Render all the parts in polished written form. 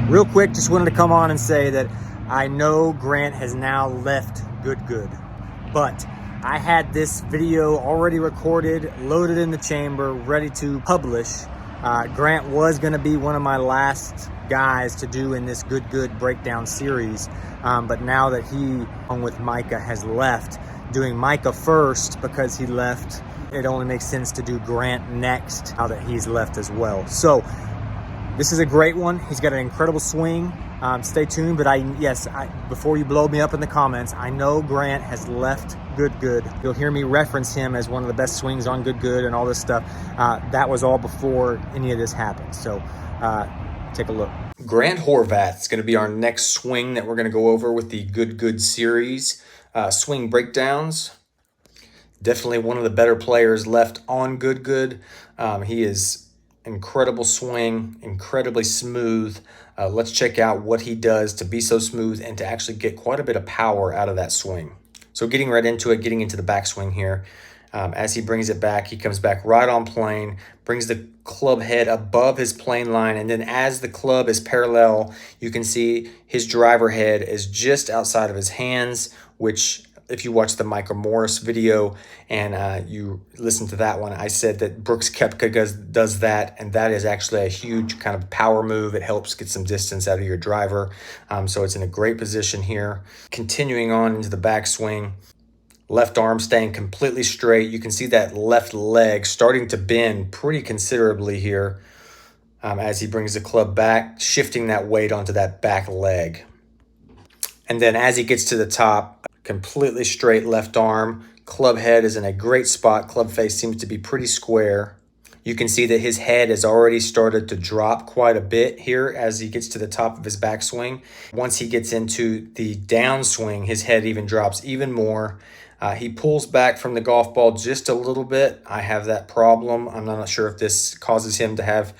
Real quick, just wanted to come on and say that I know Grant has now left GoodGood, but I had this video already recorded, loaded in the chamber, ready to publish. Grant was gonna be one of my last guys to do in this GoodGood breakdown series, but now that he, along with Micah, has left, doing Micah first because he left, it only makes sense to do Grant next now that he's left as well. So this is a great one. He's got an incredible swing. Stay tuned, but before you blow me up in the comments, I know Grant has left GoodGood. You'll hear me reference him as one of the best swings on GoodGood and all this stuff. That was all before any of this happened. So take a look. Grant Horvat is going to be our next swing that we're going to go over with the GoodGood series swing breakdowns. Definitely one of the better players left on GoodGood. He is incredible swing, incredibly smooth. Let's check out what he does to be so smooth and to actually get quite a bit of power out of that swing. So getting right into it, getting into the backswing here. As he brings it back, he comes back right on plane, brings the club head above his plane line, and then as the club is parallel, you can see his driver head is just outside of his hands, which if you watch the Micah Morris video and you listen to that one, I said that Brooks Koepka does that, and that is actually a huge kind of power move. It helps get some distance out of your driver. So it's in a great position here. Continuing on into the backswing, left arm staying completely straight. You can see that left leg starting to bend pretty considerably here as he brings the club back, shifting that weight onto that back leg. And then as he gets to the top, completely straight left arm. Club head is in a great spot. Club face seems to be pretty square. You can see that his head has already started to drop quite a bit here as he gets to the top of his backswing. Once he gets into the downswing, his head even drops even more. He pulls back from the golf ball just a little bit. I have that problem. I'm not sure if this causes him to have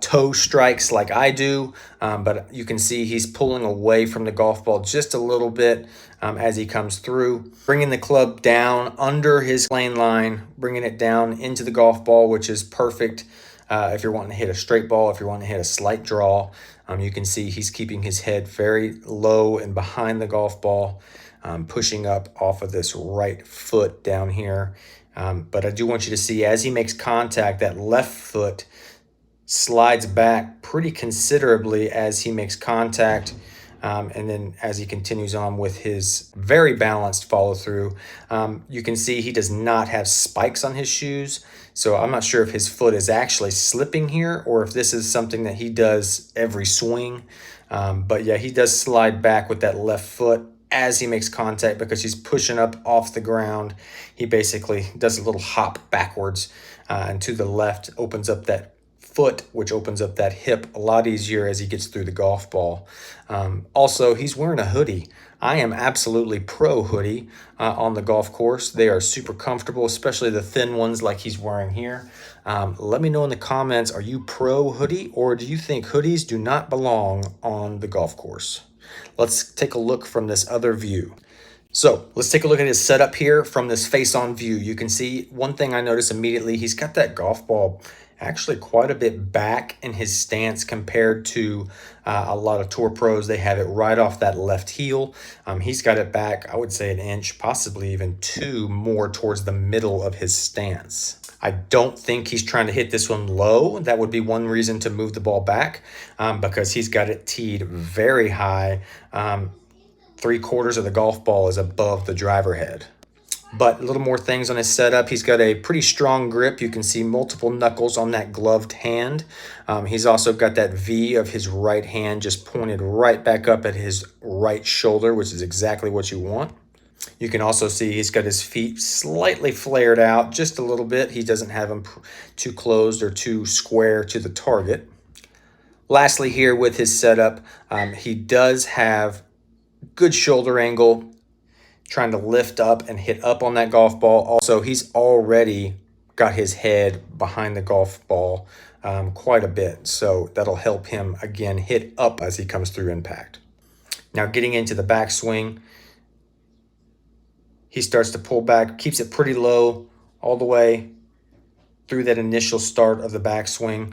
toe strikes like I do, but you can see he's pulling away from the golf ball just a little bit as he comes through, bringing the club down under his plane line, bringing it down into the golf ball, which is perfect if you're wanting to hit a straight ball, if you're wanting to hit a slight draw. You can see he's keeping his head very low and behind the golf ball, pushing up off of this right foot down here. But I do want you to see as he makes contact, that left foot slides back pretty considerably as he makes contact, and then as he continues on with his very balanced follow through. You can see he does not have spikes on his shoes, so I'm not sure if his foot is actually slipping here or if this is something that he does every swing. But yeah, he does slide back with that left foot as he makes contact because he's pushing up off the ground. He basically does a little hop backwards and to the left, opens up that foot, which opens up that hip a lot easier as he gets through the golf ball. Also, he's wearing a hoodie. I am absolutely pro hoodie on the golf course. They are super comfortable, especially the thin ones like he's wearing here. Let me know in the comments, are you pro hoodie or do you think hoodies do not belong on the golf course? Let's take a look from this other view. So let's take a look at his setup here from this face-on view. You can see one thing I notice immediately, he's got that golf ball actually quite a bit back in his stance compared to a lot of tour pros. They have it right off that left heel. He's got it back, I would say an inch, possibly even two more towards the middle of his stance. I don't think he's trying to hit this one low. That would be one reason to move the ball back because he's got it teed very high. 3/4 of the golf ball is above the driver head. But a little more things on his setup. He's got a pretty strong grip. You can see multiple knuckles on that gloved hand. He's also got that V of his right hand just pointed right back up at his right shoulder, which is exactly what you want. You can also see he's got his feet slightly flared out just a little bit. He doesn't have them too closed or too square to the target. Lastly here with his setup, he does have good shoulder angle, trying to lift up and hit up on that golf ball. Also, he's already got his head behind the golf ball quite a bit, so that'll help him, again, hit up as he comes through impact. Now, getting into the backswing, he starts to pull back, keeps it pretty low all the way through that initial start of the backswing.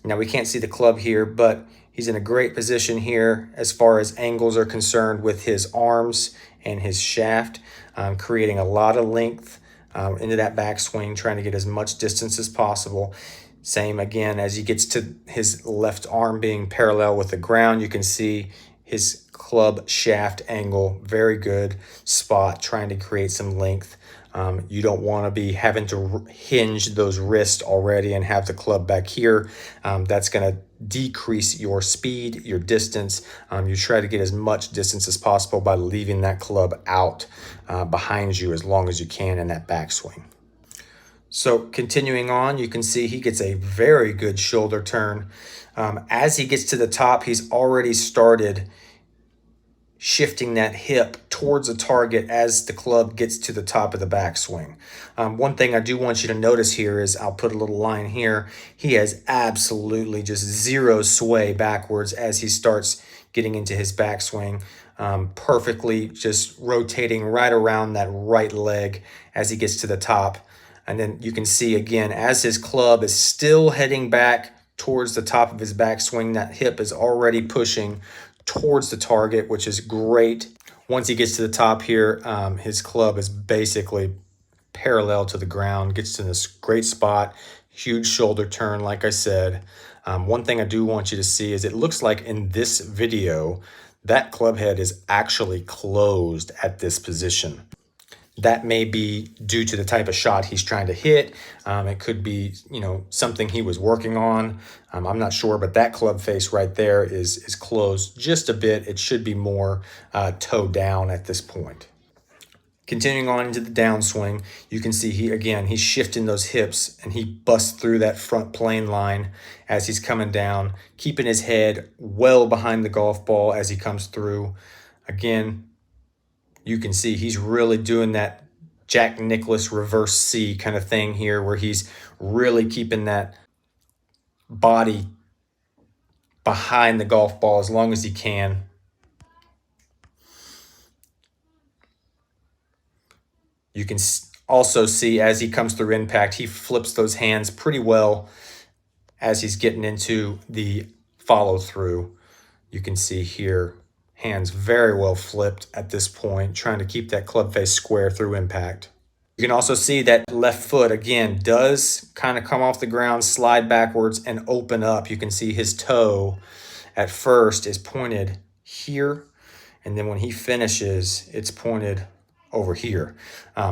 Now, we can't see the club here, but He's in a great position here as far as angles are concerned with his arms and his shaft, creating a lot of length into that backswing, trying to get as much distance as possible. Same again, as he gets to his left arm being parallel with the ground, you can see his club shaft angle, very good spot, trying to create some length. You don't want to be having to hinge those wrists already and have the club back here. That's going to decrease your speed, your distance. You try to get as much distance as possible by leaving that club out behind you as long as you can in that backswing. So continuing on, you can see he gets a very good shoulder turn. As he gets to the top, he's already started shifting that hip towards the target as the club gets to the top of the backswing. One thing I do want you to notice here is, I'll put a little line here, he has absolutely just zero sway backwards as he starts getting into his backswing. Perfectly just rotating right around that right leg as he gets to the top. And then you can see again, as his club is still heading back towards the top of his backswing, that hip is already pushing towards the target, which is great. Once he gets to the top here, his club is basically parallel to the ground, gets to this great spot, huge shoulder turn, like I said. One thing I do want you to see is it looks like in this video, that club head is actually closed at this position. That may be due to the type of shot he's trying to hit. It could be, something he was working on. I'm not sure, but that club face right there is closed just a bit. It should be more toe down at this point. Continuing on into the downswing, you can see he's shifting those hips and he busts through that front plane line as he's coming down, keeping his head well behind the golf ball as he comes through. Again, you can see he's really doing that Jack Nicklaus reverse C kind of thing here, where he's really keeping that body behind the golf ball as long as he can. You can also see as he comes through impact, he flips those hands pretty well as he's getting into the follow through. You can see here, hands very well flipped at this point, trying to keep that club face square through impact. You can also see that left foot, again, does kind of come off the ground, slide backwards, and open up. You can see his toe at first is pointed here, and then when he finishes, it's pointed over here.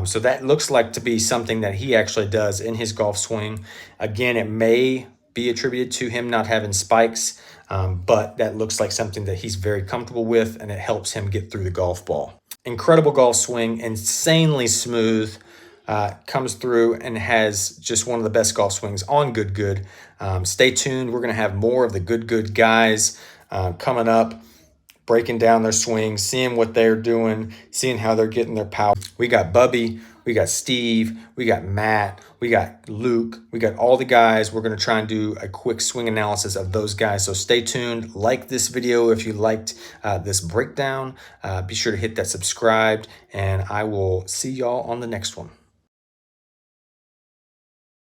So that looks like to be something that he actually does in his golf swing. Again, it may be attributed to him not having spikes, but that looks like something that he's very comfortable with, and it helps him get through the golf ball. Incredible golf swing, insanely smooth, comes through and has just one of the best golf swings on GoodGood. Stay tuned. We're going to have more of the GoodGood guys coming up, breaking down their swings, seeing what they're doing, seeing how they're getting their power. We got Bubby, we got Steve, we got Matt, we got Luke, we got all the guys. We're going to try and do a quick swing analysis of those guys. So stay tuned. Like this video if you liked this breakdown. Be sure to hit that subscribe, and I will see y'all on the next one.